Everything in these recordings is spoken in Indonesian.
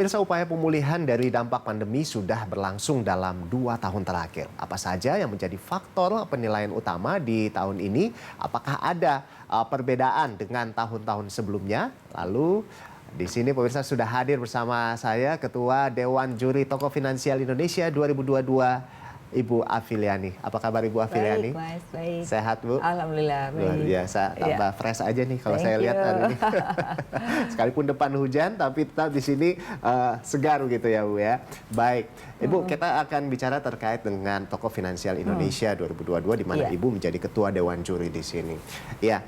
Pemirsa, upaya pemulihan dari dampak pandemi sudah berlangsung dalam 2 tahun terakhir. Apa saja yang menjadi faktor penilaian utama di tahun ini? Apakah ada perbedaan dengan tahun-tahun sebelumnya? Lalu di sini pemirsa sudah hadir bersama saya Ketua Dewan Juri Tokoh Finansial Indonesia 2022, Ibu Afiliani. Apa kabar Ibu Afiliani? Baik, Mas. Baik. Sehat, Bu? Alhamdulillah, baik. Luar biasa, tambah fresh aja nih kalau saya lihat hari ini. Sekalipun depan hujan, tapi tetap di sini segar gitu ya, Bu ya. Baik, Ibu, kita akan bicara terkait dengan Tokoh Finansial Indonesia 2022, di mana Ibu menjadi Ketua Dewan Juri di sini. Ya,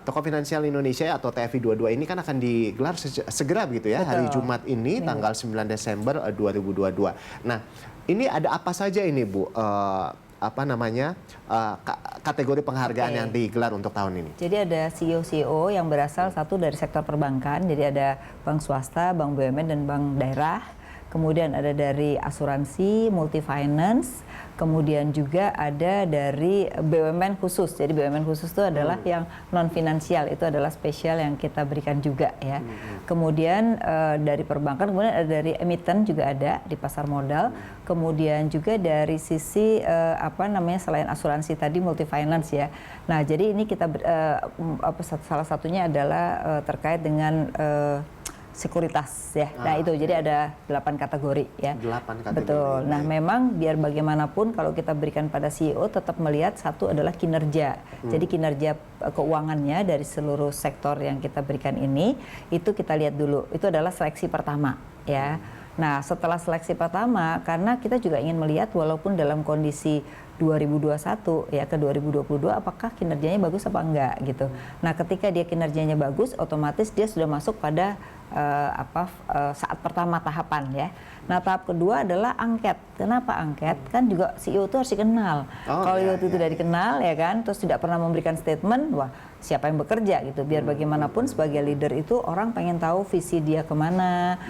Tokoh Finansial Indonesia atau TFI 22 ini kan akan digelar segera begitu ya, hari Jumat ini, tanggal 9 Desember 2022. Nah, ini ada apa saja ini, Bu? Kategori penghargaan yang digelar untuk tahun ini? Jadi ada CEO-CEO yang berasal satu dari sektor perbankan, jadi ada bank swasta, bank BUMN, dan bank daerah. Kemudian ada dari asuransi, multi finance, kemudian juga ada dari BUMN khusus. Jadi BUMN khusus itu adalah yang non finansial, itu adalah spesial yang kita berikan juga ya. Kemudian dari perbankan, kemudian ada dari emiten juga ada di pasar modal. Kemudian juga dari sisi selain asuransi tadi multi finance ya. Nah, jadi ini kita salah satunya adalah terkait dengan sekuritas ya. Nah itu jadi ada 8 kategori ya. 8 kategori. Betul. Nah memang biar bagaimanapun kalau kita berikan pada CEO tetap melihat satu adalah kinerja. Jadi kinerja keuangannya dari seluruh sektor yang kita berikan ini itu kita lihat dulu. Itu adalah seleksi pertama ya. Nah setelah seleksi pertama, karena kita juga ingin melihat walaupun dalam kondisi 2021 ya ke 2022 apakah kinerjanya bagus apa enggak gitu. Nah ketika dia kinerjanya bagus, otomatis dia sudah masuk pada saat pertama tahapan ya. Nah tahap kedua adalah angket. Kenapa angket? Kan juga CEO itu harus dikenal. Kalau itu tidak dikenal ya kan, terus tidak pernah memberikan statement, wah siapa yang bekerja gitu. Biar bagaimanapun sebagai leader itu orang pengen tahu visi dia kemana,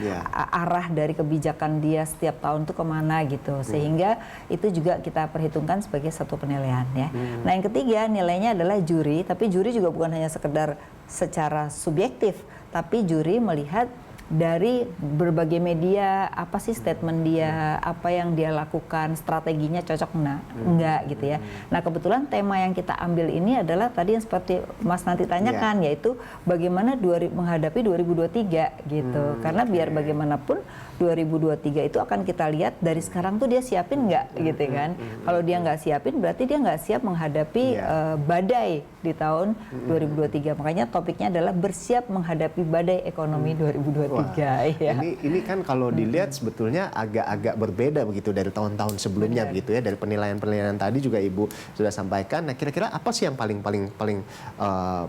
arah dari kebijakan dia setiap tahun itu kemana gitu. Sehingga itu juga kita perhitungkan sebagai satu penilaian ya. Nah yang ketiga nilainya adalah juri, tapi juri juga bukan hanya sekedar secara subjektif, tapi juri melihat dari berbagai media, apa sih statement dia, apa yang dia lakukan, strateginya cocok enggak gitu ya. Nah kebetulan tema yang kita ambil ini adalah tadi yang seperti Mas nanti tanyakan, yaitu bagaimana menghadapi 2023 gitu. Karena biar bagaimanapun 2023 itu akan kita lihat dari sekarang tuh dia siapin nggak gitu kan. Kalau dia nggak siapin berarti dia nggak siap menghadapi badai di tahun 2023. Makanya topiknya adalah bersiap menghadapi badai ekonomi 2023. Wah, ya. Ini kan kalau dilihat sebetulnya agak-agak berbeda begitu dari tahun-tahun sebelumnya begitu ya, dari penilaian-penilaian tadi juga Ibu sudah sampaikan. Nah kira-kira apa sih yang paling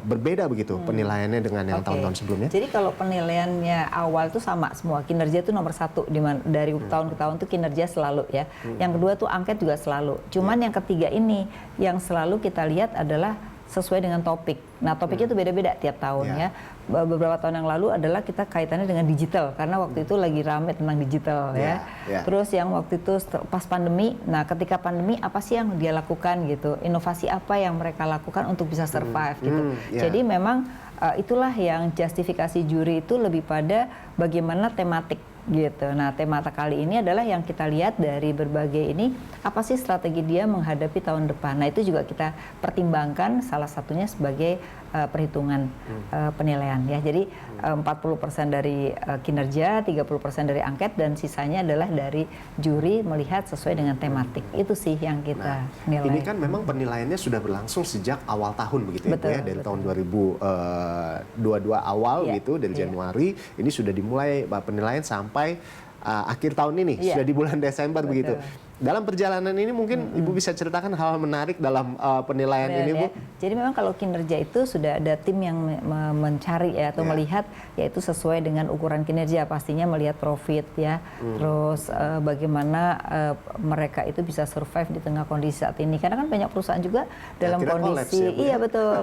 berbeda begitu penilaiannya dengan yang tahun-tahun sebelumnya? Jadi kalau penilaiannya awal tuh sama semua, kinerja itu nomor satu dari tahun ke tahun tuh kinerja selalu ya. Yang kedua tuh angket juga selalu. Cuman yang ketiga ini yang selalu kita lihat adalah sesuai dengan topik. Nah topiknya itu beda-beda tiap tahun ya. Beberapa tahun yang lalu adalah kita kaitannya dengan digital karena waktu itu lagi rame tentang digital ya. Terus yang waktu itu pas pandemi, nah ketika pandemi apa sih yang dia lakukan gitu, inovasi apa yang mereka lakukan untuk bisa survive gitu. Jadi memang itulah yang justifikasi juri itu lebih pada bagaimana tematik gitu. Nah tema kali ini adalah yang kita lihat dari berbagai ini apa sih strategi dia menghadapi tahun depan. Nah itu juga kita pertimbangkan salah satunya sebagai perhitungan penilaian ya. Jadi 40% dari kinerja, 30% dari angket, dan sisanya adalah dari juri melihat sesuai dengan tematik. Itu sih yang kita nilai. Ini kan memang penilaiannya sudah berlangsung sejak awal tahun begitu ya, dari tahun 2022 awal gitu, dari Januari ini sudah dimulai penilaian sampai akhir tahun ini, sudah di bulan Desember begitu. Dalam perjalanan ini mungkin Ibu bisa ceritakan hal menarik dalam penilaian ini, Bu? Jadi memang kalau kinerja itu sudah ada tim yang mencari ya, atau melihat yaitu sesuai dengan ukuran kinerja, pastinya melihat profit ya, terus bagaimana mereka itu bisa survive di tengah kondisi saat ini. Karena kan banyak perusahaan juga dalam kondisi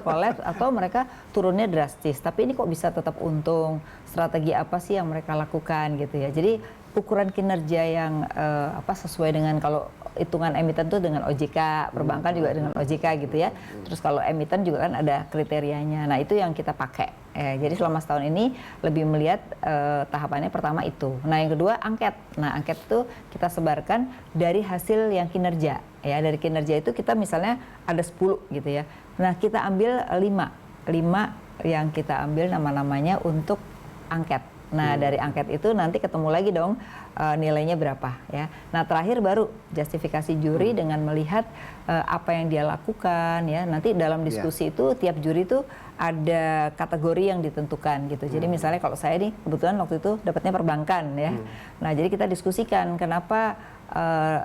collapse atau mereka turunnya drastis. Tapi ini kok bisa tetap untung? Strategi apa sih yang mereka lakukan gitu ya? Jadi ukuran kinerja yang sesuai dengan, kalau hitungan emiten tuh dengan OJK, perbankan juga dengan OJK gitu ya. Terus kalau emiten juga kan ada kriterianya. Nah itu yang kita pakai Jadi selama setahun ini lebih melihat tahapannya pertama itu. Nah yang kedua angket. Nah angket itu kita sebarkan dari hasil yang kinerja. Ya dari kinerja itu kita misalnya ada 10 gitu ya. Nah kita ambil 5 yang kita ambil nama-namanya untuk angket. Nah dari angket itu nanti ketemu lagi dong nilainya berapa ya. Nah terakhir baru justifikasi juri dengan melihat apa yang dia lakukan ya. Nanti dalam diskusi itu tiap juri itu ada kategori yang ditentukan gitu. Jadi misalnya kalau saya nih kebetulan waktu itu dapatnya perbankan ya. Nah jadi kita diskusikan kenapa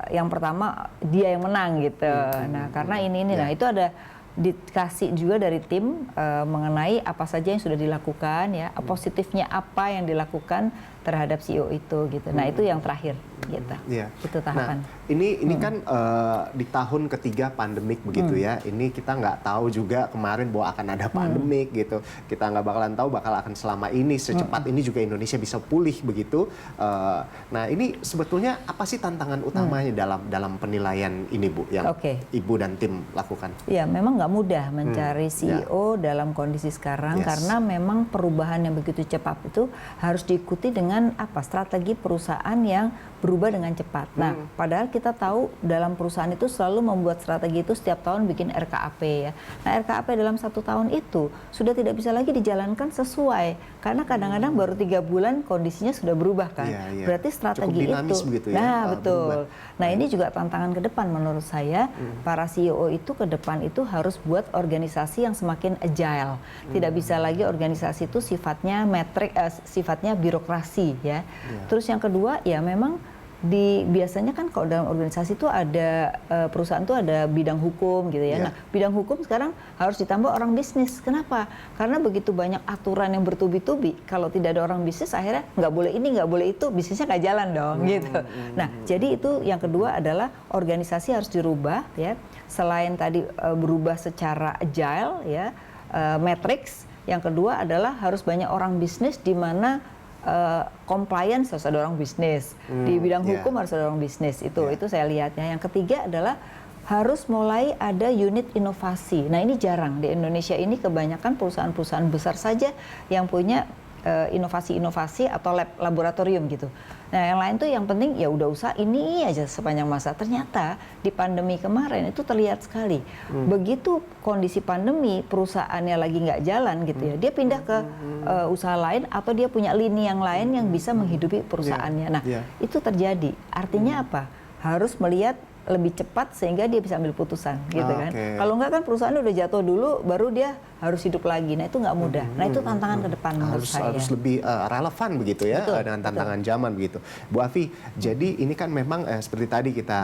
yang pertama dia yang menang gitu. Nah karena ini nah itu ada dikasih juga dari tim mengenai apa saja yang sudah dilakukan ya, positifnya apa yang dilakukan terhadap CEO itu gitu. Nah itu yang terakhir gitu. Itu tahapan. Nah ini kan di tahun ketiga pandemik begitu ya. Ini kita nggak tahu juga kemarin bahwa akan ada pandemik gitu. Kita nggak bakalan tahu bakal akan selama ini secepat ini juga Indonesia bisa pulih begitu. Nah ini sebetulnya apa sih tantangan utamanya dalam penilaian ini Bu yang Ibu dan tim lakukan? Ya memang nggak mudah mencari CEO dalam kondisi sekarang karena memang perubahan yang begitu cepat itu harus diikuti dengan strategi perusahaan yang berubah dengan cepat. Nah, padahal kita tahu dalam perusahaan itu selalu membuat strategi itu setiap tahun bikin RKAP ya. Nah, RKAP dalam 1 tahun itu sudah tidak bisa lagi dijalankan sesuai karena kadang-kadang baru 3 bulan kondisinya sudah berubah kan. Berarti strategi itu. Begitu ya, nah, betul. Nah, ini juga tantangan ke depan menurut saya. Para CEO itu ke depan itu harus buat organisasi yang semakin agile. Tidak bisa lagi organisasi itu sifatnya sifatnya birokrasi ya. Terus yang kedua ya memang biasanya kan kalau dalam organisasi itu ada perusahaan itu ada bidang hukum gitu ya. Nah, bidang hukum sekarang harus ditambah orang bisnis. Kenapa? Karena begitu banyak aturan yang bertubi-tubi. Kalau tidak ada orang bisnis akhirnya nggak boleh ini, nggak boleh itu, bisnisnya nggak jalan dong gitu. Nah, jadi itu yang kedua adalah organisasi harus dirubah ya. Selain tadi berubah secara agile ya, matrix. Yang kedua adalah harus banyak orang bisnis di mana compliance harus ada orang bisnis, di bidang hukum harus ada orang bisnis, itu saya lihatnya. Yang ketiga adalah harus mulai ada unit inovasi. Nah ini jarang di Indonesia ini, kebanyakan perusahaan-perusahaan besar saja yang punya inovasi-inovasi atau laboratorium gitu. Nah yang lain tuh yang penting ya udah usaha ini aja sepanjang masa. Ternyata di pandemi kemarin itu terlihat sekali. Begitu kondisi pandemi perusahaannya lagi nggak jalan gitu ya, dia pindah ke usaha lain atau dia punya lini yang lain yang bisa menghidupi perusahaannya. Nah itu terjadi. Artinya apa? Harus melihat lebih cepat sehingga dia bisa ambil putusan gitu kan. Kalau enggak kan perusahaan udah jatuh dulu baru dia harus hidup lagi. Nah itu nggak mudah. Nah itu tantangan ke depan menurut saya. Harus lebih relevan begitu ya dengan tantangan zaman begitu. Bu Afi, jadi ini kan memang seperti tadi kita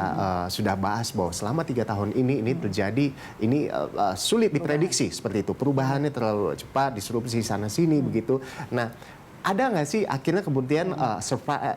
sudah bahas bahwa selama 3 tahun ini terjadi ini sulit diprediksi seperti itu. Perubahannya terlalu cepat, disrupsi sana sini begitu. Nah ada nggak sih akhirnya kemudian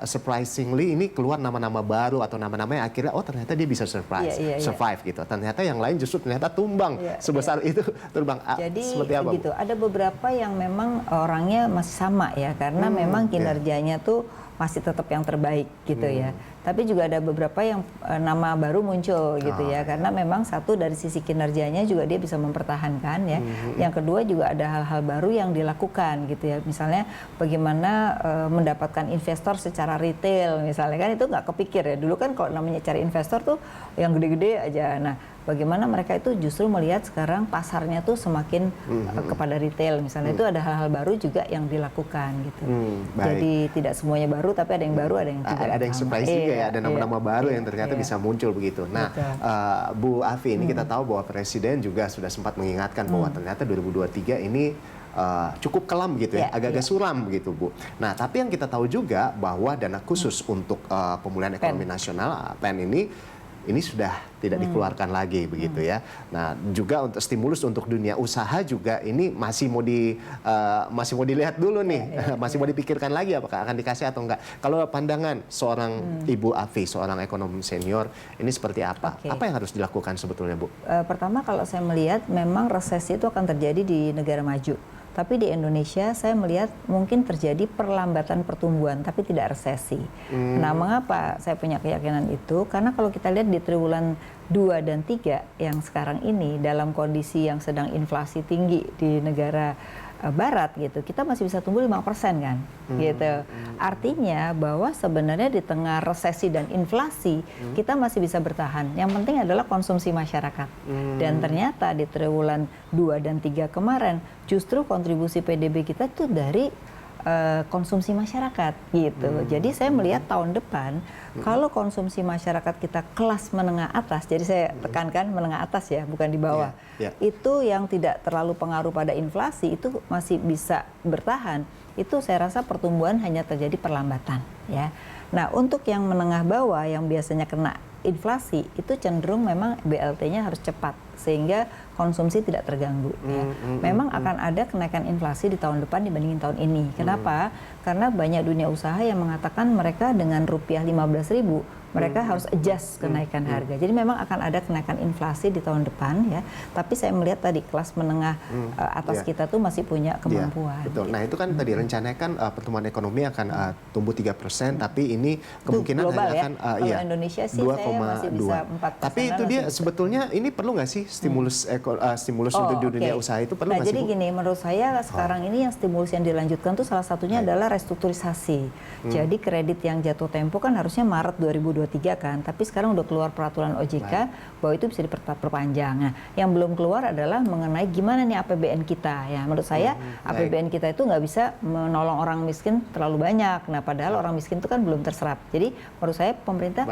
surprisingly ini keluar nama-nama baru atau nama-nama yang akhirnya ternyata dia bisa survive gitu. Ternyata yang lain justru ternyata tumbang sebesar itu tumbang. Jadi seperti apa, gitu. Ada beberapa yang memang orangnya masih sama ya karena memang kinerjanya tuh masih tetap yang terbaik gitu ya. Tapi juga ada beberapa yang nama baru muncul gitu ya karena memang satu dari sisi kinerjanya juga dia bisa mempertahankan ya. Yang kedua juga ada hal-hal baru yang dilakukan gitu ya. Misalnya bagaimana mendapatkan investor secara retail misalnya kan itu nggak kepikir ya. Dulu kan kalau namanya cari investor tuh yang gede-gede aja. Nah bagaimana mereka itu justru melihat sekarang pasarnya tuh semakin kepada retail misalnya itu ada hal-hal baru juga yang dilakukan gitu. Jadi tidak semuanya baru tapi ada yang baru ada yang tidak. Ada yang surprise juga ya, ada nama-nama baru yang ternyata bisa muncul begitu. Nah, Bu Afi ini kita tahu bahwa Presiden juga sudah sempat mengingatkan bahwa ternyata 2023 ini cukup kelam gitu ya, agak-agak suram begitu Bu. Nah, tapi yang kita tahu juga bahwa dana khusus untuk pemulihan ekonomi nasional PEN ini sudah tidak dikeluarkan lagi begitu ya. Nah, juga untuk stimulus untuk dunia usaha juga ini masih mau dilihat dulu nih, masih mau dipikirkan lagi apakah akan dikasih atau enggak. Kalau pandangan seorang Ibu Afi, seorang ekonom senior, ini seperti apa? Apa yang harus dilakukan sebetulnya, Bu? Pertama kalau saya melihat memang resesi itu akan terjadi di negara maju. Tapi di Indonesia saya melihat mungkin terjadi perlambatan pertumbuhan tapi tidak resesi. Nah mengapa saya punya keyakinan itu? Karena kalau kita lihat di triwulan 2 dan 3 yang sekarang ini dalam kondisi yang sedang inflasi tinggi di negara barat gitu, kita masih bisa tumbuh 5% kan, gitu. Artinya bahwa sebenarnya di tengah resesi dan inflasi kita masih bisa bertahan. Yang penting adalah konsumsi masyarakat. Dan ternyata di triwulan 2 dan 3 kemarin justru kontribusi PDB kita itu dari konsumsi masyarakat gitu. Jadi saya melihat tahun depan kalau konsumsi masyarakat kita kelas menengah atas, jadi saya tekankan menengah atas ya, bukan di bawah. Itu yang tidak terlalu pengaruh pada inflasi itu masih bisa bertahan. Itu saya rasa pertumbuhan hanya terjadi perlambatan ya. Nah, untuk yang menengah bawah yang biasanya kena inflasi itu cenderung memang BLT-nya harus cepat sehingga konsumsi tidak terganggu. Ya. Memang akan ada kenaikan inflasi di tahun depan dibandingin tahun ini. Kenapa? Karena banyak dunia usaha yang mengatakan mereka dengan rupiah 15.000 mereka harus adjust kenaikan harga. Jadi memang akan ada kenaikan inflasi di tahun depan ya. Tapi saya melihat tadi kelas menengah atas kita tuh masih punya kemampuan. Betul. Nah itu kan tadi rencananya kan pertumbuhan ekonomi akan tumbuh 3%, tapi ini kemungkinan global, hanya ya? akan Kalau Indonesia sih saya masih bisa 4%. Tapi itu dia sebetulnya ini perlu nggak sih stimulus untuk dunia usaha itu perlu nggak sih? Jadi gini, menurut saya sekarang ini yang stimulus yang dilanjutkan tuh salah satunya adalah restrukturisasi. Jadi kredit yang jatuh tempo kan harusnya Maret 2023 kan, tapi sekarang udah keluar peraturan OJK bahwa itu bisa diperpanjang. Nah, yang belum keluar adalah mengenai gimana nih APBN kita. Ya, menurut saya APBN kita itu nggak bisa menolong orang miskin terlalu banyak. Nah, padahal orang miskin itu kan belum terserap. Jadi menurut saya pemerintah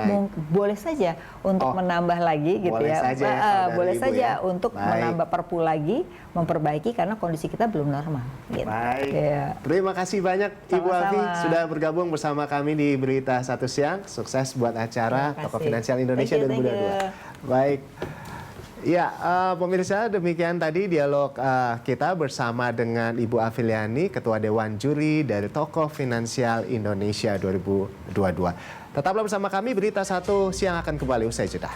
boleh saja untuk menambah lagi gitu boleh ya. Saja boleh saja untuk menambah perpu lagi, memperbaiki karena kondisi kita belum normal. Gitu. Baik. Ya. Terima kasih banyak Ibu Afi sudah bergabung bersama kami di Berita Satu Siang. Sukses buat acara Tokoh Finansial Indonesia 2022. Baik. Ya, pemirsa, demikian tadi dialog kita bersama dengan Ibu Afiliani, Ketua Dewan Juri dari Tokoh Finansial Indonesia 2022. Tetaplah bersama kami, Berita Satu Siang akan kembali usai jeda.